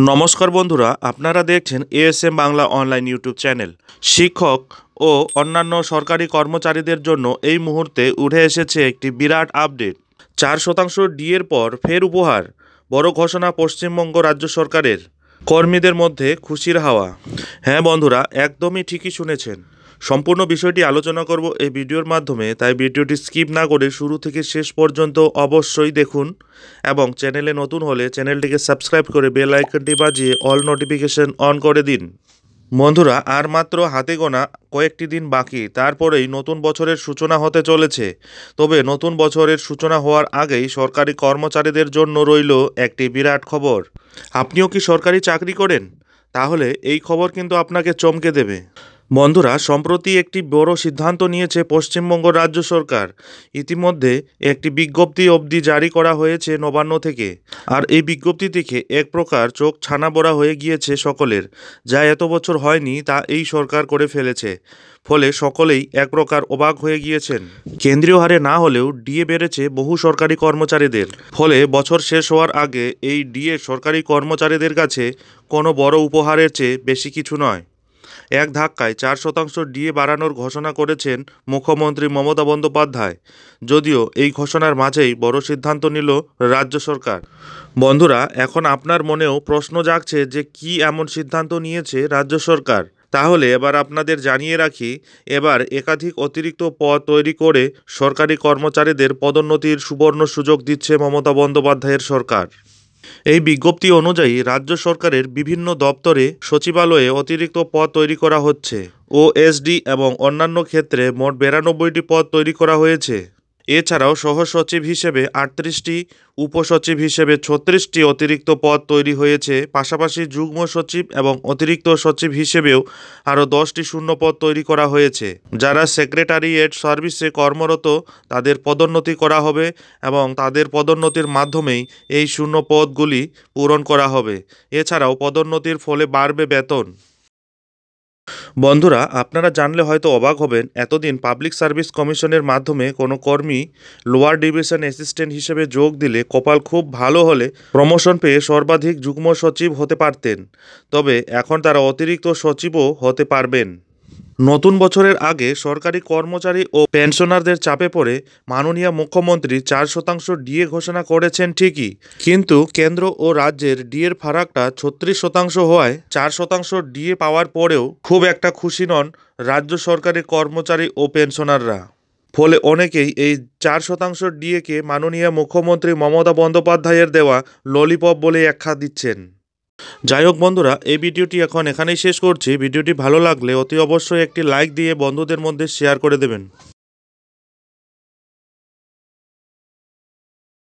নমস্কার বন্ধুরা, আপনারা দেখছেন ASM Bangla online YouTube channel. শিক্ষক ও অন্যান্য সরকারি কর্মচারীদের জন্য এই মুহূর্তে উঠে এসেছে একটি বিরাট আপডেট। 4% ডিএর পর ফের উপহার, বড় ঘোষণা পশ্চিমবঙ্গ রাজ্য সরকারের। কর্মীদের মধ্যে খুশির হাওয়া। হ্যাঁ বন্ধুরা, একদমই ঠিকই শুনেছেন। সম্পূর্ণ বিষয়টি আলোচনা করব এই ভিডিওর মাধ্যমে, তাই ভিডিওটি স্কিপ না করে শুরু থেকে শেষ পর্যন্ত অবশ্যই দেখুন এবং চ্যানেলে নতুন হলে চ্যানেলটিকে সাবস্ক্রাইব করে বেল আইকনটি বাজিয়ে অল নোটিফিকেশন অন করে দিন। বন্ধুরা, আর মাত্র হাতে গোনা কয়েকটি দিন বাকি, তারপরেই নতুন বছরের সূচনা হতে চলেছে। তবে নতুন বছরের সূচনা হওয়ার আগেই সরকারি কর্মচারীদের জন্য রইল একটি বিরাট খবর। আপনিও কি সরকারি চাকরি করেন? তাহলে এই খবর কিন্তু আপনাকে চমকে দেবে। বন্ধুরা, সম্প্রতি একটি বড় সিদ্ধান্ত নিয়েছে পশ্চিমবঙ্গ রাজ্য সরকার। ইতিমধ্যে একটি বিজ্ঞপ্তি অবধি জারি করা হয়েছে নবান্ন থেকে। আর এই বিজ্ঞপ্তি দেখে এক প্রকার চোখ ছানা বড়া হয়ে গিয়েছে সকলের। যা এত বছর হয়নি তা এই সরকার করে ফেলেছে। ফলে সকলেই এক প্রকার অবাক হয়ে গিয়েছেন। কেন্দ্রীয় হারে না হলেও ডিএ বেড়েছে বহু সরকারি কর্মচারীদের। ফলে বছর শেষ হওয়ার আগে এই ডিএ সরকারি কর্মচারীদের কাছে কোনো বড় উপহারের চেয়ে বেশি কিছু নয়। এক ধাক্কায় 4% ডিএ বাড়ানোর ঘোষণা করেছেন মুখ্যমন্ত্রী মমতা বন্দ্যোপাধ্যায়। যদিও এই ঘোষণার মাঝেই বড় সিদ্ধান্ত নিল রাজ্য সরকার। বন্ধুরা, এখন আপনার মনেও প্রশ্ন জাগছে যে কী এমন সিদ্ধান্ত নিয়েছে রাজ্য সরকার। তাহলে এবার আপনাদের জানিয়ে রাখি, এবার একাধিক অতিরিক্ত পদ তৈরি করে সরকারি কর্মচারীদের পদোন্নতির সুবর্ণ সুযোগ দিচ্ছে মমতা বন্দ্যোপাধ্যায়ের সরকার। এই বিজ্ঞপ্তি অনুযায়ী রাজ্য সরকারের বিভিন্ন দপ্তরে সচিবালয়ে অতিরিক্ত পদ তৈরি করা হচ্ছে। ওএসডি এবং অন্যান্য ক্ষেত্রে মোট 92টি পদ তৈরি করা হয়েছে। এছাড়াও সহসচিব হিসেবে 38টি, উপসচিব হিসেবে 36টি অতিরিক্ত পদ তৈরি হয়েছে। পাশাপাশি যুগ্ম সচিব এবং অতিরিক্ত সচিব হিসেবেও আরও 10টি শূন্য পদ তৈরি করা হয়েছে। যারা সেক্রেটারিয়েট সার্ভিসে কর্মরত তাদের পদোন্নতি করা হবে এবং তাদের পদোন্নতির মাধ্যমেই এই শূন্য পদগুলি পূরণ করা হবে। এছাড়াও পদোন্নতির ফলে বাড়বে বেতন। বন্ধুরা, আপনারা জানলে হয়তো অবাক হবেন, এতদিন পাবলিক সার্ভিস কমিশনের মাধ্যমে কোনো কর্মী লোয়ার ডিভিশন অ্যাসিস্ট্যান্ট হিসেবে যোগ দিলে কপাল খুব ভালো হলে প্রমোশন পেয়ে সর্বাধিক যুগ্ম সচিব হতে পারতেন। তবে এখন তারা অতিরিক্ত সচিবও হতে পারবেন। নতুন বছরের আগে সরকারি কর্মচারী ও পেনশনারদের চাপে পড়ে মাননীয় মুখ্যমন্ত্রী 4% ডিএ ঘোষণা করেছেন ঠিকই, কিন্তু কেন্দ্র ও রাজ্যের ডিএর ফারাকটা 36% হওয়ায় 4% ডিএ পাওয়ার পরেও খুব একটা খুশি নন রাজ্য সরকারি কর্মচারী ও পেনশনাররা। ফলে অনেকেই এই 4% ডিএকে মাননীয় মুখ্যমন্ত্রী মমতা বন্দ্যোপাধ্যায়ের দেওয়া ললিপপ বলে আখ্যা দিচ্ছেন। যাই হোক বন্ধুরা, এই ভিডিওটি এখন এখানেই শেষ করছি। ভিডিওটি ভালো লাগলে অতি অবশ্যই একটি লাইক দিয়ে বন্ধুদের মধ্যে শেয়ার করে দেবেন।